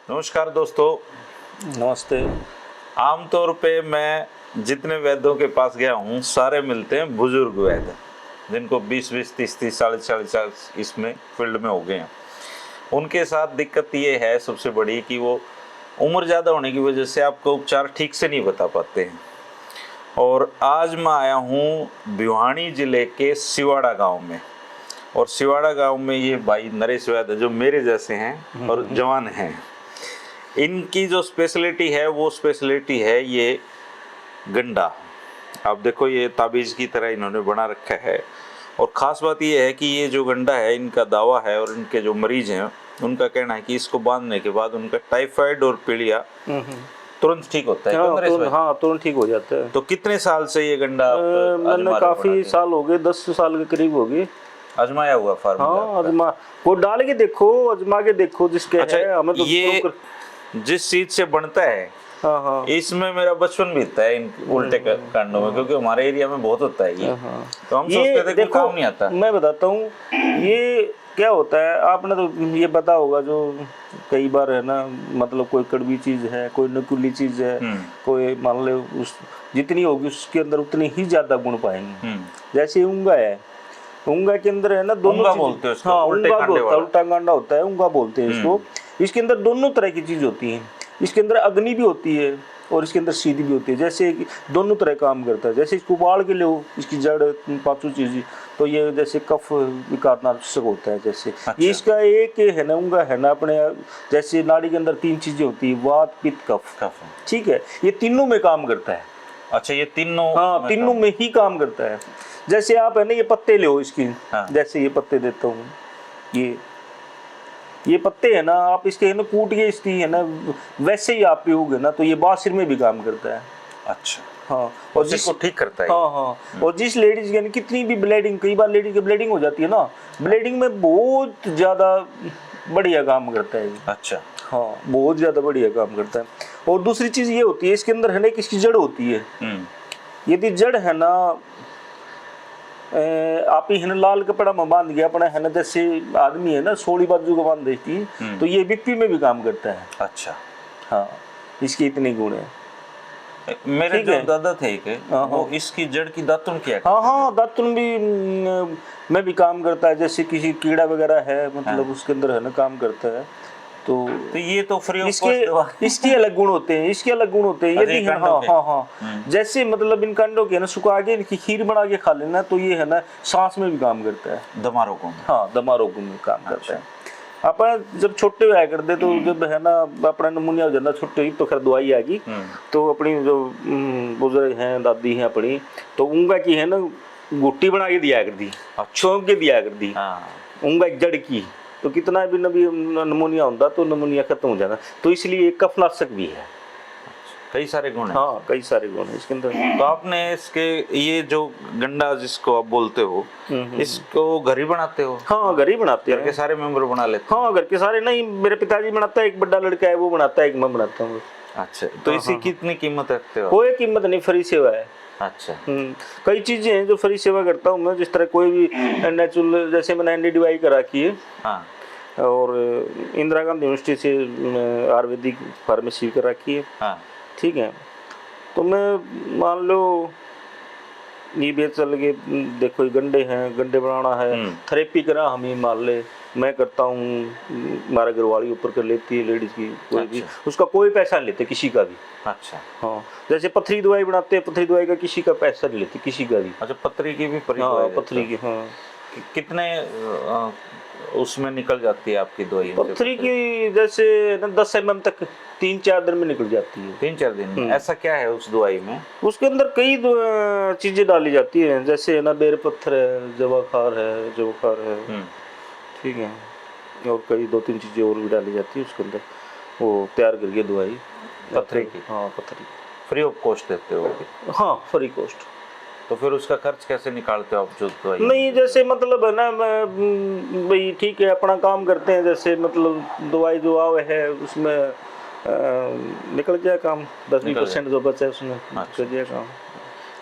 नमस्कार दोस्तों। नमस्ते। आमतौर पे मैं जितने वैद्यों के पास गया हूँ सारे मिलते हैं बुजुर्ग वैद्य, जिनको 20-20, 30-30, 40-40 इसमें फील्ड में हो गए हैं। उनके साथ दिक्कत ये है सबसे बड़ी कि वो उम्र ज़्यादा होने की वजह से आपको उपचार ठीक से नहीं बता पाते हैं। और आज मैं आया हूँ भिवानी ज़िले के सिवाड़ा गांव में, और सिवाड़ा गांव में ये भाई नरेश वैद्य जो मेरे जैसे हैं और जवान हैं, इनकी जो स्पेशलिटी है वो स्पेशलिटी है ये गंडा। आप देखो ये ताबीज़ की तरह इन्होंने बना रखा है। और ख़ास बात ये है कि ये जो गंडा है इनका दावा है, और इनके जो मरीज हैं उनका कहना है कि इसको बांधने के बाद उनका टाइफाइड और पीलिया तुरंत ठीक होता है। हाँ, तुरंत ठीक हो जाता है। तो कितने साल से ये गंडा मैंने काफी साल हो गए, 10 साल के करीब हो गए आजमाया हुआ फार्मूला? हाँ, आजमा को डाल के देखो, आजमा के देखो जिसके अच्छा, है हमें तो ये जिस चीज से बनता है हाँ, इसमें मेरा बचपन बीतता है इन उल्टे कांडों में, क्योंकि हमारे एरिया में बहुत होता है ये। तो हम सोचते थे कि काम नहीं आता। मैं बताता हूँ ये क्या होता है। आपने तो ये पता होगा, जो कई बार है ना, मतलब कोई कड़वी चीज है, कोई नुकीली चीज है, कोई मान लो उस जितनी होगी उसके अंदर उतनी ही ज्यादा गुण पाएंगे। जैसे ऊंगा है, ऊंगा के अंदर है ना दोनों बोलते हैं उसको, हाँ, उल्टा कांडा होता है, ऊंगा बोलते हैं इसको। इसके अंदर दोनों तरह की चीज होती है। इसके अंदर अग्नि भी होती है और इसके अंदर सीधी भी होती है। जैसे कि दोनों तरह काम करता है। जैसे इसको उबाल के लो, इसकी जड़ पांचों चीज, तो ये जैसे कफ विकारनाशक होता है। जैसे अच्छा। ये इसका एक है ना, उंगा है ना अपने, जैसे नाड़ी के अंदर 3 चीजें होती है, वात पित्त कफ। ठीक है, ये तीनों में काम करता है। अच्छा, ये तीनों? हाँ, तीनों में ही काम करता है। जैसे आप है ना ये पत्ते लो इसकी, जैसे ये पत्ते देता हूँ, ये पत्ते है ना, आप इसके है ना कूट के इसकी है ना वैसे ही आप पियोगे ना, तो ये बासिर में भी काम करता है। अच्छा। हाँ, और जिसको ठीक करता है। हाँ। और जिस लेडीज यानी कितनी भी ब्लीडिंग, कई बार लेडीज की ब्लीडिंग हो जाती है ना, ब्लीडिंग में बहुत ज्यादा बढ़िया काम करता है। अच्छा। हाँ, बहुत ज्यादा बढ़िया काम करता है। और दूसरी चीज ये होती है, इसके अंदर है ना किसकी जड़ होती है। यदि जड़ है ना, आप ही है ना लाल कपड़ा में बांध गया अपना है ना, जैसे आदमी है ना सोली बाजू को बांध देती, तो ये बीपी में भी काम करता है। अच्छा। हाँ, इसके इतने गुण है। मेरे जो दादा थे वो इसकी जड़ की दातुन किया। हाँ, दातुन भी में भी काम करता है। जैसे किसी कीड़ा वगैरह है, मतलब उसके अंदर है ना काम करता है। तो ये तो फ्री ऑफ इसके अलग गुण होते हैं, इसके अलग गुण होते हैं। यदि हाँ, जैसे मतलब इन कांडों के ना सुखा के इनकी खीर बना के खा लेना, तो ये है ना सांस में भी काम करता है, दमा रोगों में। हाँ, दमा रोगों में काम करता है। अपना जब छोटे हुआ करते तो जब है ना अपना नमूनिया हो जाता छोटे ही, तो खैर दवाई आ गई। तो अपनी जो बुजुर्ग हैं, दादी हैं अपनी, तो उंगा की है ना गुट्टी बना के दिया कर दी, छोंक के दिया कर दी उंगा जड़ की। तो कितना भी नमूनिया होता तो नमूनिया खत्म हो जाता। तो इसलिए एक कफनाशक भी है। कई सारे गुण हैं। हाँ, कई सारे गुण हैं इसके अंदर। तो आपने इसके ये जो गंडा जिसको आप बोलते हो, इसको घर ही बनाते हो? हाँ, घर ही बनाते हैं। घर के सारे मेंबर बना लेते? हाँ, घर के सारे नहीं, मेरे पिताजी बनाता है, एक बड़ा लड़का है वो बनाता है, एक मैं बनाता हूँ। अच्छा, तो इसकी कितनी कीमत रखते हो? कोई कीमत नहीं, फ्री सेवा है। अच्छा। कई चीजें हैं जो फ्री सेवा करता हूँ मैं, जिस तरह कोई भी नेचुरल, जैसे मैंने NDDY करा की है। हाँ। और इंदिरा गांधी यूनिवर्सिटी से आयुर्वेदिक फार्मेसी कर रखी है। हाँ। ठीक है, तो मैं मान लो ये भी चल के देखो, गंडे हैं, गंडे बनाना है, थेरेपी करा हम ही मान ले, मैं करता हूँ, हमारा घरवाली ऊपर कर लेती है लेडीज की, कोई भी उसका कोई पैसा नहीं लेते, किसी का भी। अच्छा। हाँ, जैसे पथरी दवाई बनाते हैं, पथरी दवाई का किसी का पैसा नहीं लेते, किसी का भी। अच्छा, पथरी की भी? हाँ, पथरी की। हाँ, कितने उसमें निकल जाती है आपकी दवाई? पथरी की जैसे 10 mm तक 3-4 दिन में निकल जाती है। 3-4 दिन में? ऐसा क्या है उस दवाई में? उसके अंदर कई चीजें डाली जाती हैं, जैसे ना बेर पत्थर है, जवाखार है, ठीक है, और कई 2-3 चीजें और भी डाली जाती है उसके अंदर, वो तैयार करके दवाई पथरी की। हाँ, पथरी फ्री ऑफ कॉस्ट देते हो? हाँ, फ्री कॉस्ट। तो फिर उसका खर्च कैसे निकालते हो आप जो दवाई? नहीं, जैसे मतलब है ना, भाई ठीक है, अपना काम करते हैं, जैसे मतलब दवाई जो आवे है उसमें निकल गया काम, 10-20% जो बचा है उसमें निकल गया काम।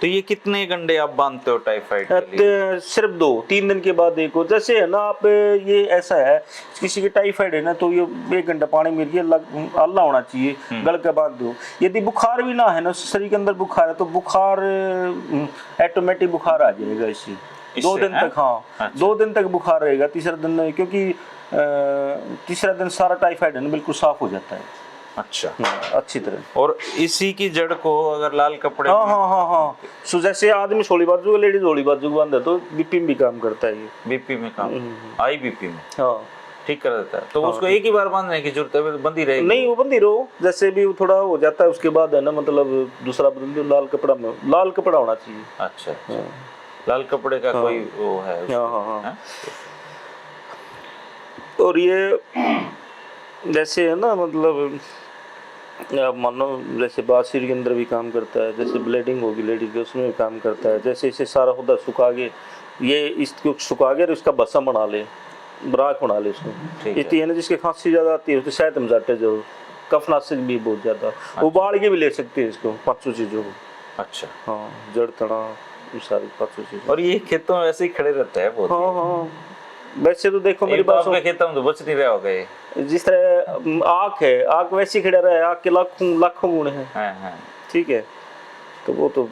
तो ये कितने गंडे आप बांधते हो टाइफाइड के लिए? सिर्फ 2-3 दिन के बाद एक हो। जैसे है ना आप, ये ऐसा है किसी की टाइफाइड है ना, तो ये 1 घंटा पानी में ये आल्ला होना चाहिए, गल के बांध दो। यदि बुखार भी ना है ना, शरीर के अंदर बुखार है, तो बुखार ऑटोमेटिक बुखार आ जाएगा इससे 2 दिन तक। हाँ, अच्छा। 2 दिन तक बुखार रहेगा, तीसरा दिन नहीं, क्योंकि तीसरा दिन सारा टाइफाइड है ना बिल्कुल साफ हो जाता है। अच्छा, अच्छी तरह। और इसी की जड़ को अगर लाल कपड़े हाँ हाँ हाँ हाँ, सो जैसे आदमी सोली बाजू का, लेडीज होली बाजू बांध है, तो बीपी में भी काम करता है ये। बीपी में काम, हाई बीपी में हाँ ठीक कर देता है। तो उसको एक ही बार बांधने की जरूरत है, बंदी रहेगी? नहीं, वो बंदी रहो, जैसे भी वो थोड़ा हो जाता है उसके बाद है ना, मतलब दूसरा बदल दो, लाल कपड़ा में, लाल कपड़ा होना चाहिए। अच्छा, लाल कपड़े का कोई वो है? हाँ हाँ हाँ। और ये जैसे है ना, मतलब आप मानो जैसे बासिर के अंदर भी काम करता है, जैसे ब्लीडिंग होगी लेडीज के, उसमें भी काम करता है। जैसे इसे सारा खुदा सुखा के, ये इसको सुखा के इसका भस्म बना ले, ब्राक बना ले इसको। इतनी है ना, जिसके खांसी ज़्यादा आती है उसे शायद मजाटे जो कफनाशक भी बहुत ज़्यादा, उबाल के भी ले सकते हैं इसको, 500 चीज़ों को। अच्छा, हाँ, जड़ तना सारी 500 चीज़। और ये खेतों में ऐसे ही खड़े रहता है बहुत? हाँ हाँ, वैसे तो देखो मेरी बात, आपके खेतों में तो बच नहीं रहा होगा ये। जिस तरह आँख है, आँख वैसी खड़ा रहा है, आँख के लाखों गुण है। हाँ हाँ, ठीक है, तो वो तो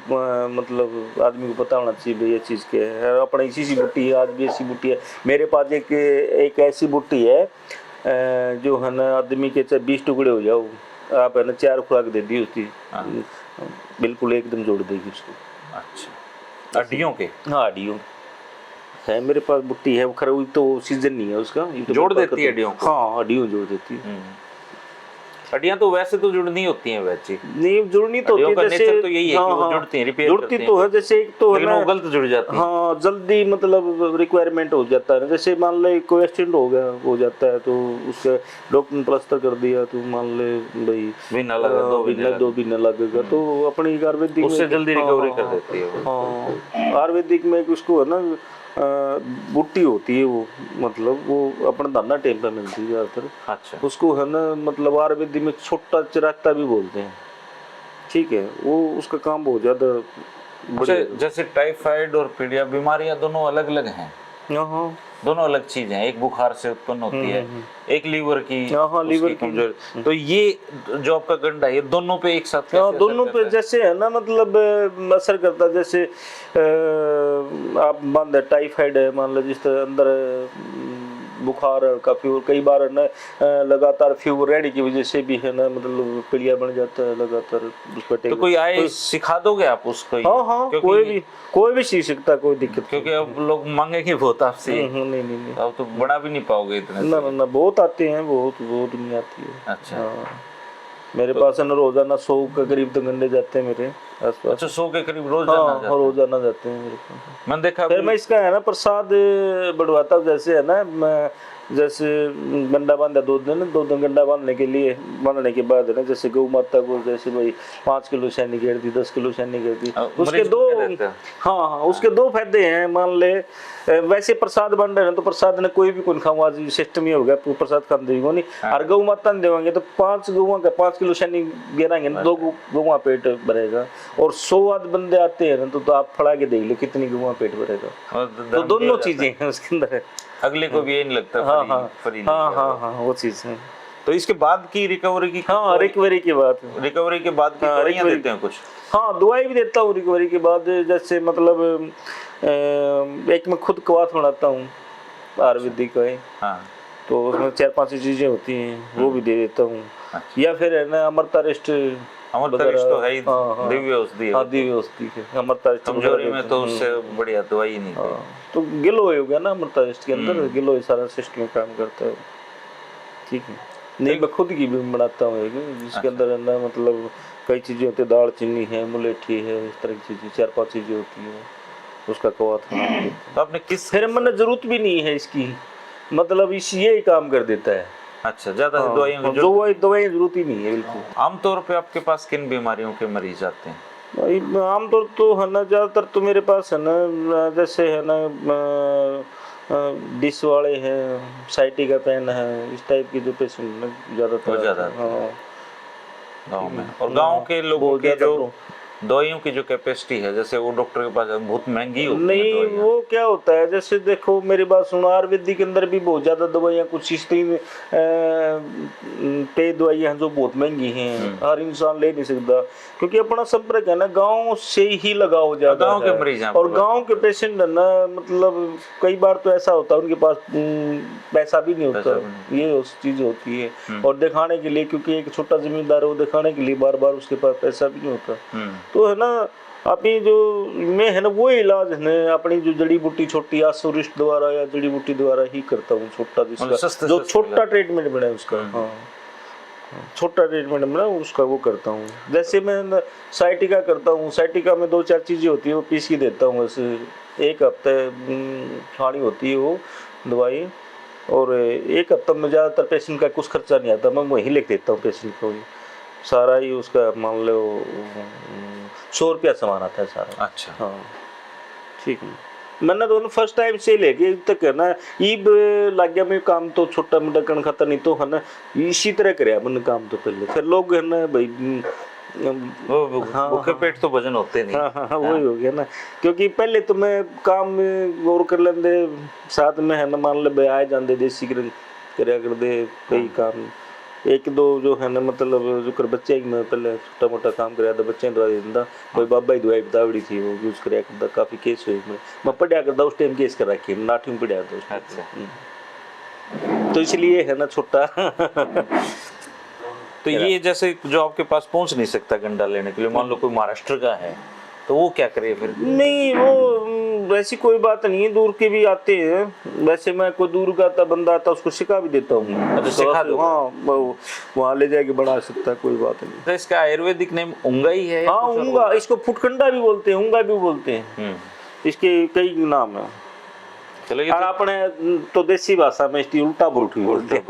मतलब आदमी को पता होना चाहिए भाई ये चीज़ क्या है। अपने इसी सी बूटी है, आज भी ऐसी बूटी है मेरे पास। एक ऐसी बूटी है जो है ना, आदमी के चाहे 20 टुकड़े हो जाओ, आप है ना 4 खुराक दे दी उसकी, बिल्कुल एकदम जोड़ देगी उसको। अच्छा, हड्डियों के? हाँ, हड्डियों है मेरे पास बूटी है। वो खराब तो सीजन नहीं है उसका, ये तो जोड़ देती है हड्डियों को? हाँ, हड्डियों जोड़ देती है। हड्डियां तो वैसे तो जुड़नी होती हैं वैसे, नहीं जुड़नी तो होती है, जैसे तो यही है कि वो जुड़ती हैं, रिपेयर जुड़ती तो है। जैसे एक तो है लेकिन ना, वो गलत जुड़ जाती है। हाँ, जल्दी मतलब रिक्वायरमेंट हो जाता है। जैसे मान ले कोई एक्सीडेंट हो गया, हो जाता है, तो उसके डॉक्टर ने प्लास्टर कर दिया, तो मान ले भाई महीना लगा, 2 महीना लगेगा, तो अपनी आयुर्वेदिक उससे जल्दी रिकवरी कर देती है वो। हाँ, आयुर्वेदिक में उसको है ना बूटी होती है वो, मतलब वो अपना दाना टाइम पे मिलती है ज़्यादातर। अच्छा, उसको है ना, मतलब आयुर्वेदिक में छोटा चिरागता भी बोलते हैं। ठीक है, वो उसका काम बहुत ज़्यादा। जैसे टाइफाइड और पीलिया बीमारियां दोनों अलग अलग हैं? हाँ, दोनों अलग चीज हैं। एक बुखार से उत्पन्न होती है, एक लीवर की, लीवर की कमजोरी। तो ये जो आपका गंडा है, ये दोनों पे एक साथ हाँ, दोनों पे जैसे है ना, मतलब असर करता है। जैसे आप मान लो टाइफाइड है, मान लो जिस तरह अंदर बुखार का फीवर, कई बार है ना लगातार फीवर रहने की वजह से भी है ना, मतलब पीलिया बन जाता है लगातार उस पर। तो कोई आए सिखा दोगे आप उसको? हाँ हाँ, कोई भी सीख सकता है, कोई दिक्कत। क्योंकि अब लोग मांगेंगे बहुत आपसे। नहीं, अब तो बना भी नहीं पाओगे इतने। ना, बहुत आते हैं, बहुत नहीं आती है। अच्छा, मेरे पास है ना रोजाना 100 के करीब तो गंडे जाते हैं मेरे आसपास। अच्छा, 100 के करीब रोजाना जाते हैं मेरे पास। मैंने देखा। फिर मैं इसका है ना प्रसाद बढ़वाता हूँ। जैसे है ना, मैं जैसे गंडा बांधा 2 दिन गंडा बांधने के बाद है ना, जैसे गौ माता को जैसे भाई 5 किलो शैनी घेर दी, 10 किलो शैनी घेर दी, उसके 2 हाँ, उसके 2 फायदे हैं। मान ले वैसे प्रसाद बन रहे हैं तो प्रसाद ने कोई भी कौन खाऊं, आज सिस्टम ही हो गया प्रसाद खा देंगे नहीं। और गौ माता ने देवांगे तो 5 गौवा का 5 किलो शैनी घेरांगे ना, 2 गौवा पेट भरेगा। और 100 आध बंदे आते हैं ना, तो आप फड़ा के देख लो कितनी गौवा पेट भरेगा। तो दोनों चीजें हैं उसके अंदर। अगले को भी ये नहीं लगता हाँ, वो चीज है। तो इसके बाद की रिकवरी की? हाँ, रिकवरी के बाद की दवाइयां देते हैं कुछ? हाँ, दवाई भी देता हूँ रिकवरी के बाद। जैसे मतलब एक मैं खुद कवाथ बनाता हूँ आयुर्वेदिक का है। हाँ, तो उसमें 4-5 चीजें होती हैं, वो भी दे देता हूँ। या फिर है ना अमृता रेस्ट तो है ही, दिव्य औषधि है। हाँ, दिव्य औषधि है अमृता रेस्ट। कमजोरी में तो उससे बढ़िया दवाई नहीं है। तो गिलोय हो गया ना अमृता रेस्ट के अंदर, गिलोय सारा सिस्टम में काम करता है। ठीक है, नहीं मैं खुद की भी बनाता हूँ एक, जिसके अंदर है ना, मतलब कई चीजें होती है, दाल चीनी है, मुलेठी है, इस तरह की चीजें 4-5 चीजें होती है, उसका कवाथ। तो आपने किस? फिर मैंने जरूरत भी नहीं है इसकी, मतलब यही काम कर देता है। अच्छा, ज्यादा दवाइयों की दवाई जरूरत ही नहीं है बिल्कुल। आमतौर पे आपके पास किन बीमारियों के मरीज आते हैं? आमतौर तो है ना, ज्यादातर तो मेरे पास है ना, जैसे है ना डिश वाले हैं, साइटी का पेन है, इस टाइप के जो पेशेंट ज्यादातर। हाँ, गाँव में। और गाँव के लोगों के जो दवाइयों की जो कैपेसिटी है, जैसे वो डॉक्टर के पास बहुत महंगी होती है नहीं दवाइयाँ। वो क्या होता है, जैसे देखो मेरी बात सुनो, आयुर्वेदिक के अंदर भी बहुत ज्यादा दवाइयाँ, कुछ इस तीन पे दवाइयाँ हैं जो बहुत महंगी हैं, हर इंसान ले नहीं सकता, क्योंकि अपना संपर्क है ना गांव से ही लगाव ज्यादा गाँव के है। मरीज हैं और आपके गांव के पेशेंट है ना, मतलब कई बार तो ऐसा होता है उनके पास पैसा भी नहीं होता, ये उस चीज होती है। और दिखाने के लिए, क्योंकि एक छोटा जमींदार है, वो दिखाने के लिए बार बार उसके पास पैसा भी नहीं होता, तो है ना अपनी जो मैं है ना वो इलाज है ना अपनी जो जड़ी बूटी छोटी आसुरिष्ट द्वारा या जड़ी बूटी द्वारा ही करता हूँ, छोटा जिसका जो छोटा ट्रीटमेंट बना है उसका, हाँ छोटा ट्रीटमेंट बना उसका वो करता हूँ। जैसे मैं साइटिका करता हूँ, साइटिका में 2-4 चीजें होती है वो पीस के देता हूँ, वैसे एक हफ्ते खानी होती है वो दवाई, और एक हफ्ता में ज़्यादातर पेशेंट का कुछ खर्चा नहीं आता, मैं वहीं लिख देता हूँ पेशेंट को, सारा ही उसका मान लो 100 रुपया सामान आता है सारा। अच्छा, हाँ ठीक है। मैंने तो फर्स्ट टाइम से लेके तक है ना ईब लग गया मैं काम, तो छोटा मोटा कण खाता नहीं तो है ना इसी तरह कराया मैंने काम, तो पहले फिर लोग है ना भाई वो भूखे पेट तो वजन होते नहीं। हाँ वही हो गया ना, क्योंकि पहले तो मैं काम में गौर कर लेंदे, साथ में है ना मान ले आए जाते देसी करया कर दे कई काम, एक दो जो है ना मतलब जो कर बच्चे मैं पहले छोटा मोटा काम कराया था, बच्चे दवाई दिंदा, कोई बाबा ही दवाई बतावड़ी थी वो यूज कराया करता, काफी केस हुए मैं पढ़िया करता उस टाइम केस कर रखी मैं 8वीं में पढ़िया था उस टाइम। तो इसलिए है ना छोटा तो ये जैसे जो आपके पास पहुंच नहीं सकता गंडा लेने के लिए, मान लो कोई महाराष्ट्र का है, तो वो क्या करे फिर? नहीं वो वैसी कोई बात नहीं है, दूर के भी आते हैं, वैसे मैं कोई दूर का आता बंदा आता उसको सिखा भी देता हूँ। अच्छा, सिखा दो? हाँ वहाँ ले जाके बना सकता है, कोई बात नहीं। तो इसका आयुर्वेदिक नेम उंगा ही है? हाँ उंगा, इसको फुटकंडा भी बोलते हैं, उंगा भी बोलते हैं, इसके कई नाम है। चलो ये और अपने तो देसी भाषा में इसकी उल्टा बुरुट बोलते हैं।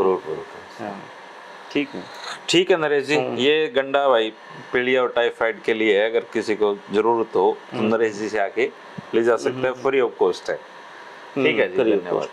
ठीक है, ठीक है नरेश जी, ये गंडा भाई पीलिया और टाइफाइड के लिए है, अगर किसी को जरूरत हो तो नरेश जी से आके ले जा सकते हैं, फ्री ऑफ कॉस्ट है। ठीक है जी, धन्यवाद।